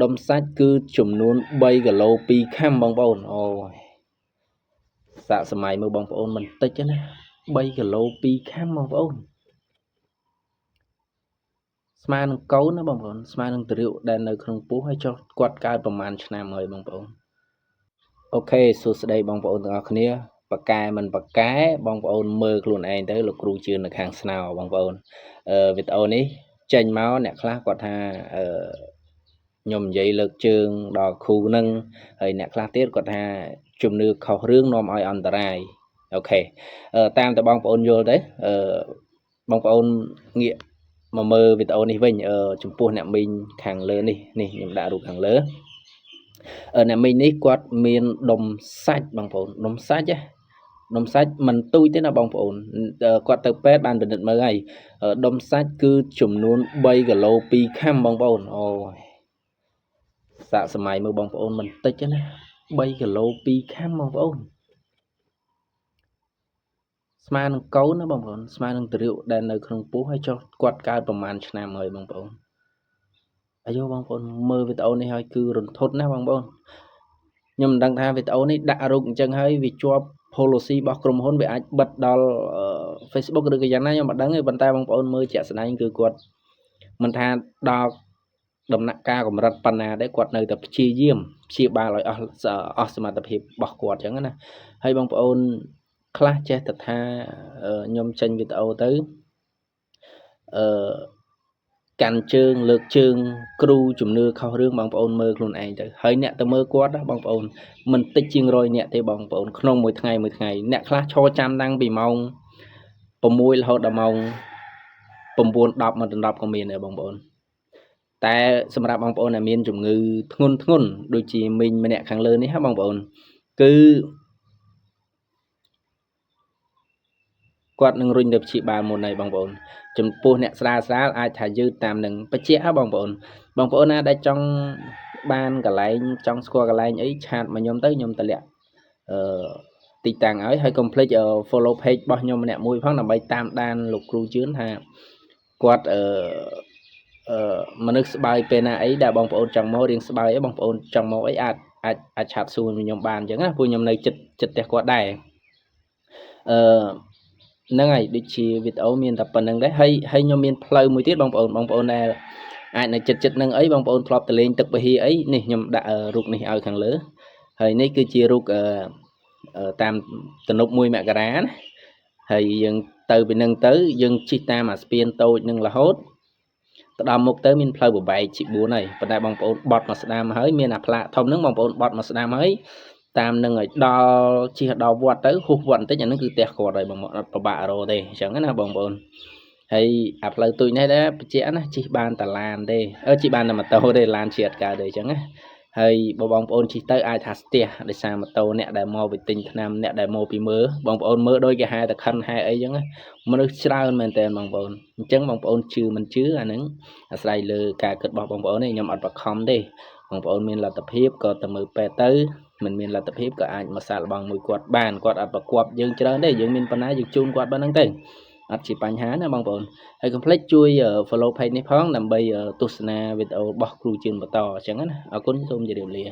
ដុំសាច់គឺចំនួន3គីឡូ2ខាំបងប្អូនអូយសាកសម័យមើលបងប្អូនមិនតិចទេណា3គីឡូ2ខាំបងប្អូនស្មើនឹងកូនណាបងប្អូនស្មើនឹងទារកដែលនៅក្នុងពោះហើយចុះគាត់កើតប្រហែលឆ្នាំហើយបងប្អូនអូខេសួស្តីបងប្អូនទាំងអស់គ្នាបកកែមិនបកកែបងប្អូនមើលខ្លួនឯងទៅលោកគ្រូជឿននៅខាងស្នោបងប្អូនវីដេអូនេះចេញមកអ្នកខ្លះគាត់ថាខ្ញុំនិយាយលើកជើងដល់គ្រូនឹងហើយអ្នកខ្លះទៀតគាត់ថាជំនឿខុសរឿងនាំឲ្យអន្តរាយអូខេតាមតែបងប្អូនយល់ទៅបងប្អូនងាកមកមើលវីដេអូនេះវិញចំពោះអ្នកមីងខាងលើនេះខ្ញុំដាក់រូបខាងលើអ្នកមីងនេះគាត់មានដុំសាច់បងប្អូនដុំសាច់មិនទូចទេណាបងប្អូនគាត់ទៅពេទ្យបានពិនិត្យមើលហើយដុំសាច់គឺចំនួន3គីឡូ2ខាំបងប្អូនអូយសាកសម័យមើលបងប្អូនមិនតិចទេណា3គីឡូ2ខាំបងប្អូនស្មើនឹងកូនណាបងប្អូនស្មើនឹងទារកដែលនៅក្នុងពោះហើយចុះគាត់កើតប្រហែលឆ្នាំហើយបងប្អូនអាយុបងប្អូនមើលវីដេអូនេះហើយគឺរន្ធត់ណាបងប្អូនខ្ញុំមិនដឹងថាវីដេអូនេះដាក់រូបអញ្ចឹងហើយវាជាប់ policy របស់ក្រុមហ៊ុនវាអាចបិទដល់ Facebook ឬក៏យ៉ាងណាខ្ញុំមិនដឹងទេប៉ុន្តែបងប្អូនមើលជាក់ស្ដែងគឺគាត់មិនថាដល់ដំណាក់កាលកម្រិតប៉ុណ្ណាដែរគាត់នៅតែព្យាបាលឲ្យអស់សមត្ថភាពរបស់គាត់អញ្ចឹងណាហើយបងប្អូនខ្លះចេះតែថាខ្ញុំចេញវីដេអូទៅកាន់ជើងលើកជើងគ្រូជំនឿខុសរឿងបងប្អូនមើលខ្លួនឯងទៅហើយអ្នកទៅមើលគាត់ណាបងប្អូនមិនតិចជាង100អ្នកទេបងប្អូនក្នុងមួយថ្ងៃអ្នកខ្លះឈរចាំតាំងពីម៉ោង6រហូតដល់ម៉ោង9 10មកដល់10ក៏មានដែរបងប្អូនតែសម្រាប់បងប្អូនដែលមានជំងឺធ្ងន់ដូចជាមីងម្នាក់ខាងលើនេះហ៎បងប្អូនគឺគាត់នឹងរុញទៅព្យាបាលមុនហើយបងប្អូនចំពោះអ្នកស្រាលអាចថាយឺតតាមនឹងបច្ចៈបងប្អូនណាដែលចង់បានកន្លែងចង់ស្គាល់កន្លែងអីឆាតមកខ្ញុំទៅខ្ញុំតម្លាក់ទីតាំងឲ្យហើយកុំភ្លេច follow page របស់ខ្ញុំម្នាក់មួយផងដើម្បីតាមដានលោកគ្រូជឿនថាគាត់មនុស្សស្បើយពេលណាអីដែលបងប្អូនចង់មករៀងស្បើយអីបងប្អូនចង់មកអីអាចឆាតសួរខ្ញុំបានអញ្ចឹងណាព្រោះខ្ញុំនៅចិត្តផ្ទះគាត់ដែរហ្នឹងហើយដូចជាវីដេអូមានតែប៉ុណ្្នឹងដែរហើយខ្ញុំមានផ្លូវមួយទៀតបងប្អូនដែលអាចនៅចិត្តនឹងអីបងប្អូនធ្លាប់ទៅលេងទឹកពហិអីនេះខ្ញុំដាក់រូបនេះឲ្យខាងលើហើយនេះគឺជារូបតាមទំនប់1មករាណាហើយយើងទៅពីនឹងទៅយើងជិះតាមអាស្ពានតូចនឹងរហូតទៅដល់មុខទៅមានផ្លូវបបែកជា4ហើយប៉ុន្តែបងប្អូនបត់មកស្ដាមហើយមានអាផ្លាកធំហ្នឹងបងប្អូនបត់មកស្ដាមហើយតាមនឹងឲ្យដល់ជិះដល់វត្តទៅហួសវត្តបន្តិចអាហ្នឹងគឺផ្ទះគាត់ហើយបងអត់ប្របាក់រោទេអញ្ចឹងណាបងប្អូនហើយអាផ្លូវទូចនេះដែរបច្ចៈណាជិះបានតាឡានទេជិះបានតែម៉ូតូទេឡានជិះអត់កើតទេអញ្ចឹងណាហើយបងប្អូនជិះទៅអាចថាស្ទះដោយសារម៉ូតូអ្នកដែលមកពីទិញថ្នាំអ្នកដែលមកពីមើលបងប្អូនមើលដូចគេហៅតែខិនហែអីអញ្ចឹងមនុស្សច្រើនមែនតើបងប្អូនអញ្ចឹងបងប្អូនជឿមិនជឿអាហ្នឹងអាស្រ័យលើការគិតរបស់បងប្អូនទេខ្ញុំអត់បខំទេបងប្អូនមានលទ្ធភាពក៏ទៅមើលពេទ្យទៅមិនមានលទ្ធភាពក៏អាចមកសាកល្បងមួយគាត់បានគាត់អត់ប្រកបយើងច្រើនទេយើងមានប៉ុណ្ណាយើងជូនគាត់ប៉ុណ្្នឹងទៅអត់ជាបញ្ហាណាបងប្អូនហើយកុំភ្លេចជួយ follow page នេះផងដើម្បីទស្សនាវីដេអូរបស់គ្រូជឿនបន្តអញ្ចឹងណាអរគុណសូមជម្រាបលា